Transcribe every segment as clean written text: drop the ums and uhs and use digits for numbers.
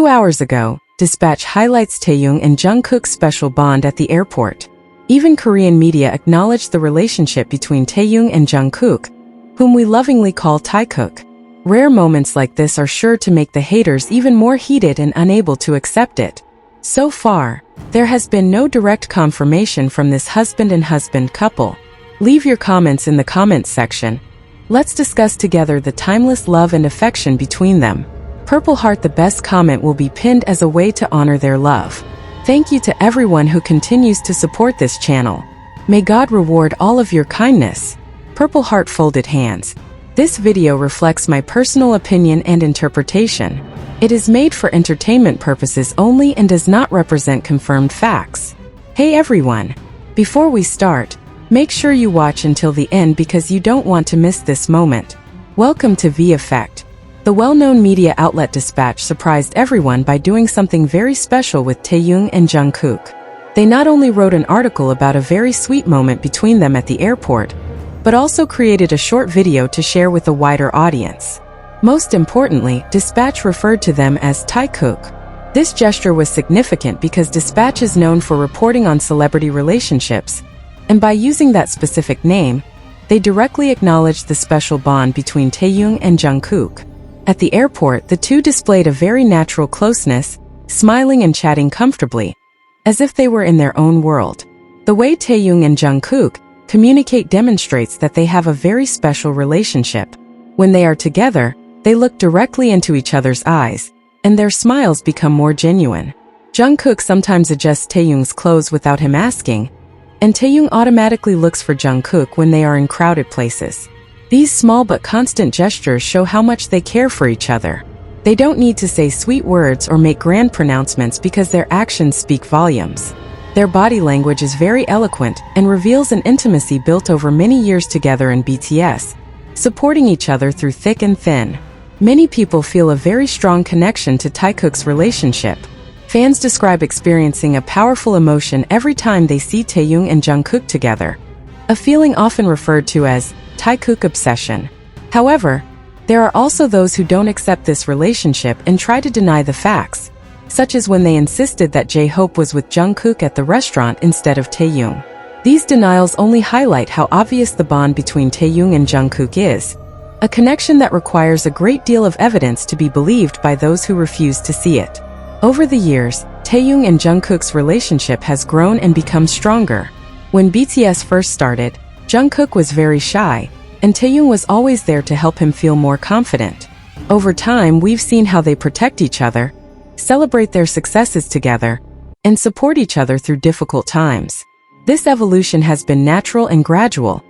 hours ago, Dispatch highlights Taehyung and Jungkook's special bond at the airport. Even Korean media acknowledged the relationship between Taehyung and Jungkook, whom we lovingly call Taekook. Rare moments like this are sure to make the haters even more heated and unable to accept it. So far, there has been no direct confirmation from this husband and husband couple. Leave your comments in the comments section. Let's discuss together the timeless love and affection between them. Purple Heart. The best comment will be pinned as a way to honor their love. Thank you to everyone who continues to support this channel. May God reward all of your kindness. Purple Heart. Folded hands. This video reflects my personal opinion and interpretation. It is made for entertainment purposes only and does not represent confirmed facts. Hey everyone! Before we start, make sure you watch until the end because you don't want to miss this moment. Welcome to V Effect. The well-known media outlet Dispatch surprised everyone by doing something very special with Taehyung and Jungkook. They not only wrote an article about a very sweet moment between them at the airport, but also created a short video to share with a wider audience. Most importantly, Dispatch referred to them as Taekook. This gesture was significant because Dispatch is known for reporting on celebrity relationships, and by using that specific name, they directly acknowledged the special bond between Taehyung and Jungkook. At the airport, the two displayed a very natural closeness, smiling and chatting comfortably, as if they were in their own world. The way Taehyung and Jungkook communicate demonstrates that they have a very special relationship. When they are together, they look directly into each other's eyes, and their smiles become more genuine. Jungkook sometimes adjusts Taehyung's clothes without him asking, and Taehyung automatically looks for Jungkook when they are in crowded places. These small but constant gestures show how much they care for each other. They don't need to say sweet words or make grand pronouncements because their actions speak volumes. Their body language is very eloquent and reveals an intimacy built over many years together in BTS, supporting each other through thick and thin. Many people feel a very strong connection to Taekook's relationship. Fans describe experiencing a powerful emotion every time they see Taehyung and Jungkook together, a feeling often referred to as Taekook obsession. However, there are also those who don't accept this relationship and try to deny the facts, such as when they insisted that J-Hope was with Jungkook at the restaurant instead of Taehyung. These denials only highlight how obvious the bond between Taehyung and Jungkook is, a connection that requires a great deal of evidence to be believed by those who refuse to see it. Over the years, Taehyung and Jungkook's relationship has grown and become stronger. When BTS first started, Jungkook was very shy, and Taehyung was always there to help him feel more confident. Over time, we've seen how they protect each other, celebrate their successes together, and support each other through difficult times. This evolution has been natural and gradual,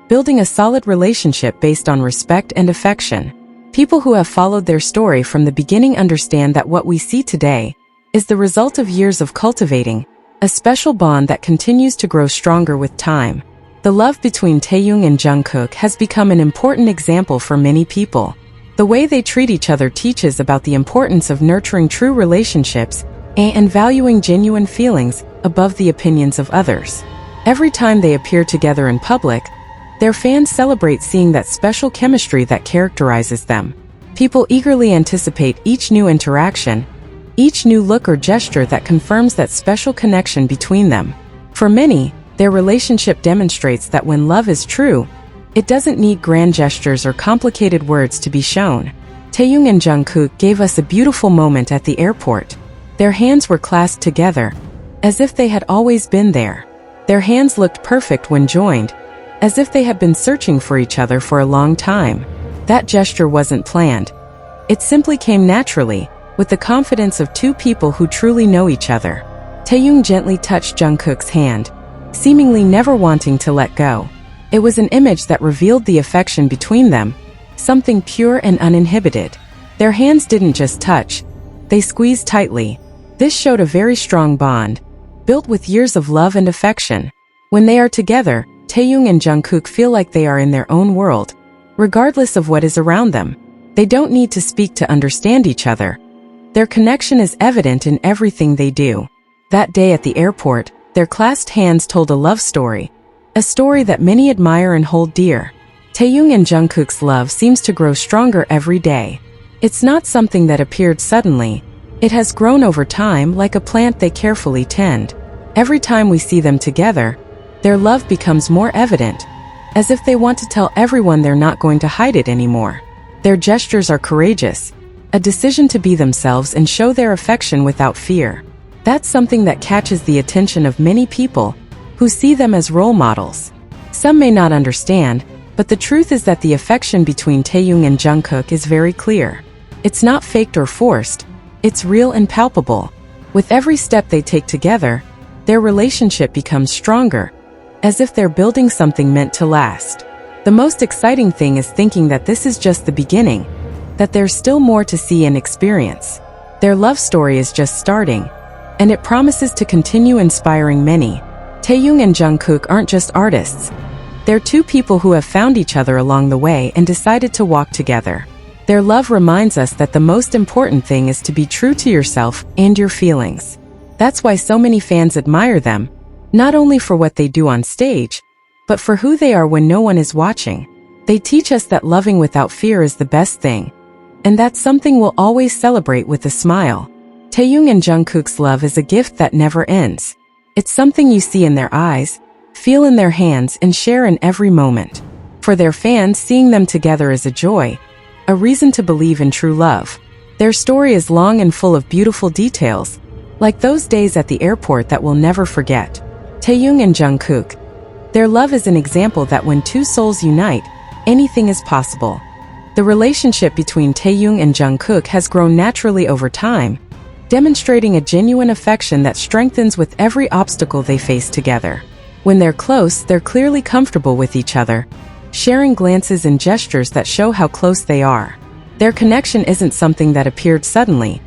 building a solid relationship based on respect and affection. People who have followed their story from the beginning understand that what we see today is the result of years of cultivating a special bond that continues to grow stronger with time. The love between Taehyung and Jungkook has become an important example for many people. The way they treat each other teaches about the importance of nurturing true relationships and valuing genuine feelings above the opinions of others. Every time they appear together in public, their fans celebrate seeing that special chemistry that characterizes them. People eagerly anticipate each new interaction, each new look or gesture that confirms that special connection between them. For many, their relationship demonstrates that when love is true, it doesn't need grand gestures or complicated words to be shown. Taehyung and Jungkook gave us a beautiful moment at the airport. Their hands were clasped together, as if they had always been there. Their hands looked perfect when joined, as if they had been searching for each other for a long time. That gesture wasn't planned. It simply came naturally, with the confidence of two people who truly know each other. Taehyung gently touched Jungkook's hand, seemingly never wanting to let go. It was an image that revealed the affection between them, something pure and uninhibited. Their hands didn't just touch, they squeezed tightly. This showed a very strong bond, built with years of love and affection. When they are together, Taehyung and Jungkook feel like they are in their own world, regardless of what is around them. They don't need to speak to understand each other. Their connection is evident in everything they do. That day at the airport, their clasped hands told a love story, a story that many admire and hold dear. Taehyung and Jungkook's love seems to grow stronger every day. It's not something that appeared suddenly. It has grown over time like a plant they carefully tend. Every time we see them together, their love becomes more evident, as if they want to tell everyone they're not going to hide it anymore. Their gestures are courageous, a decision to be themselves and show their affection without fear. That's something that catches the attention of many people who see them as role models. Some may not understand, but the truth is that the affection between Taehyung and Jungkook is very clear. It's not faked or forced, it's real and palpable. With every step they take together, their relationship becomes stronger, as if they're building something meant to last. The most exciting thing is thinking that this is just the beginning, that there's still more to see and experience. Their love story is just starting, and it promises to continue inspiring many. Taehyung and Jungkook aren't just artists. They're two people who have found each other along the way and decided to walk together. Their love reminds us that the most important thing is to be true to yourself and your feelings. That's why so many fans admire them, not only for what they do on stage, but for who they are when no one is watching. They teach us that loving without fear is the best thing, and that's something we'll always celebrate with a smile. Taehyung and Jungkook's love is a gift that never ends. It's something you see in their eyes, feel in their hands, and share in every moment. For their fans, seeing them together is a joy, a reason to believe in true love. Their story is long and full of beautiful details, like those days at the airport that we'll never forget. Taehyung and Jungkook. Their love is an example that when two souls unite, anything is possible. The relationship between Taehyung and Jungkook has grown naturally over time, demonstrating a genuine affection that strengthens with every obstacle they face together. When they're close, they're clearly comfortable with each other, sharing glances and gestures that show how close they are. Their connection isn't something that appeared suddenly.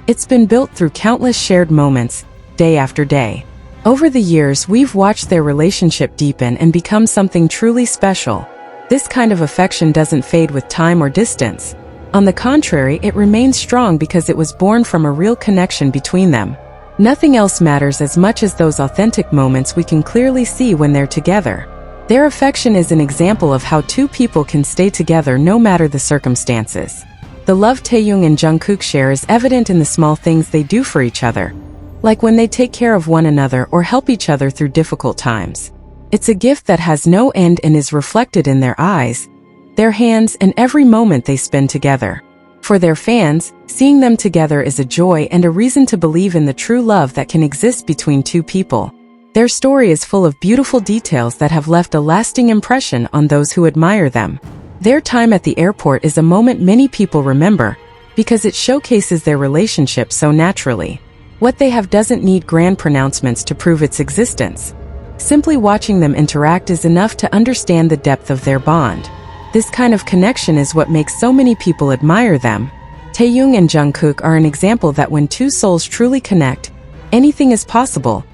It's been built through countless shared moments, day after day. Over the years, we've watched their relationship deepen and become something truly special. This kind of affection doesn't fade with time or distance. On the contrary, it remains strong because it was born from a real connection between them. Nothing else matters as much as those authentic moments we can clearly see when they're together. Their affection is an example of how two people can stay together no matter the circumstances. The love Taehyung and Jungkook share is evident in the small things they do for each other, like when they take care of one another or help each other through difficult times. It's a gift that has no end and is reflected in their eyes, their hands, and every moment they spend together. For their fans, seeing them together is a joy and a reason to believe in the true love that can exist between two people. Their story is full of beautiful details that have left a lasting impression on those who admire them. Their time at the airport is a moment many people remember, because it showcases their relationship so naturally. What they have doesn't need grand pronouncements to prove its existence. Simply watching them interact is enough to understand the depth of their bond. This kind of connection is what makes so many people admire them. Taehyung and Jungkook are an example that when two souls truly connect, anything is possible,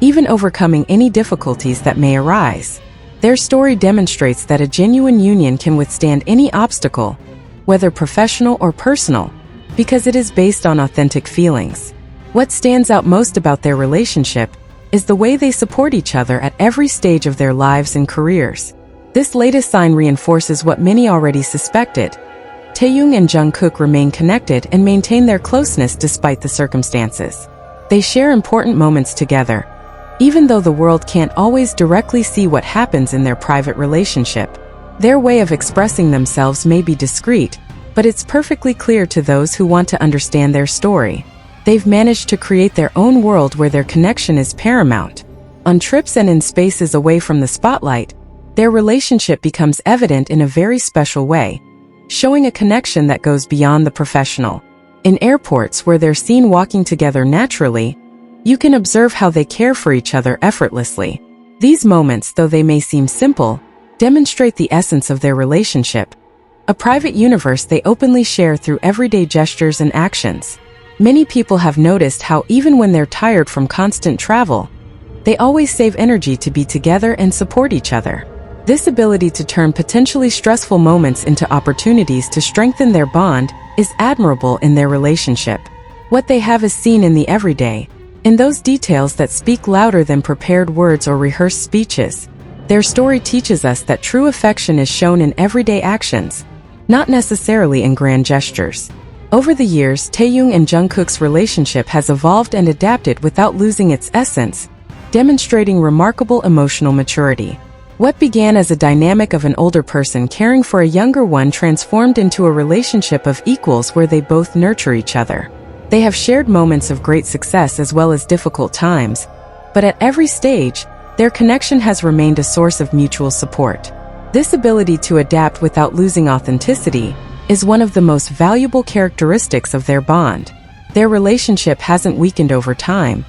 even overcoming any difficulties that may arise. Their story demonstrates that a genuine union can withstand any obstacle, whether professional or personal, because it is based on authentic feelings. What stands out most about their relationship is the way they support each other at every stage of their lives and careers. This latest sign reinforces what many already suspected. Taehyung and Jungkook remain connected and maintain their closeness despite the circumstances. They share important moments together, even though the world can't always directly see what happens in their private relationship. Their way of expressing themselves may be discreet, but it's perfectly clear to those who want to understand their story. They've managed to create their own world where their connection is paramount. On trips and in spaces away from the spotlight, their relationship becomes evident in a very special way, showing a connection that goes beyond the professional. In airports where they're seen walking together naturally, you can observe how they care for each other effortlessly. These moments, though they may seem simple, demonstrate the essence of their relationship, a private universe they openly share through everyday gestures and actions. Many people have noticed how even when they're tired from constant travel, they always save energy to be together and support each other. This ability to turn potentially stressful moments into opportunities to strengthen their bond is admirable in their relationship. What they have is seen in the everyday, in those details that speak louder than prepared words or rehearsed speeches. Their story teaches us that true affection is shown in everyday actions, not necessarily in grand gestures. Over the years, Taehyung and Jungkook's relationship has evolved and adapted without losing its essence, demonstrating remarkable emotional maturity. What began as a dynamic of an older person caring for a younger one transformed into a relationship of equals where they both nurture each other. They have shared moments of great success as well as difficult times, but at every stage, their connection has remained a source of mutual support. This ability to adapt without losing authenticity is one of the most valuable characteristics of their bond. Their relationship hasn't weakened over time.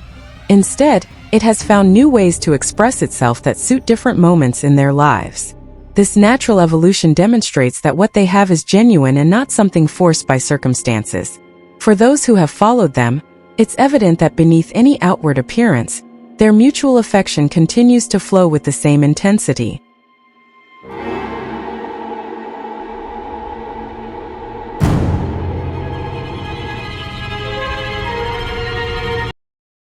Instead, it has found new ways to express itself that suit different moments in their lives. This natural evolution demonstrates that what they have is genuine and not something forced by circumstances. For those who have followed them, it's evident that beneath any outward appearance, their mutual affection continues to flow with the same intensity.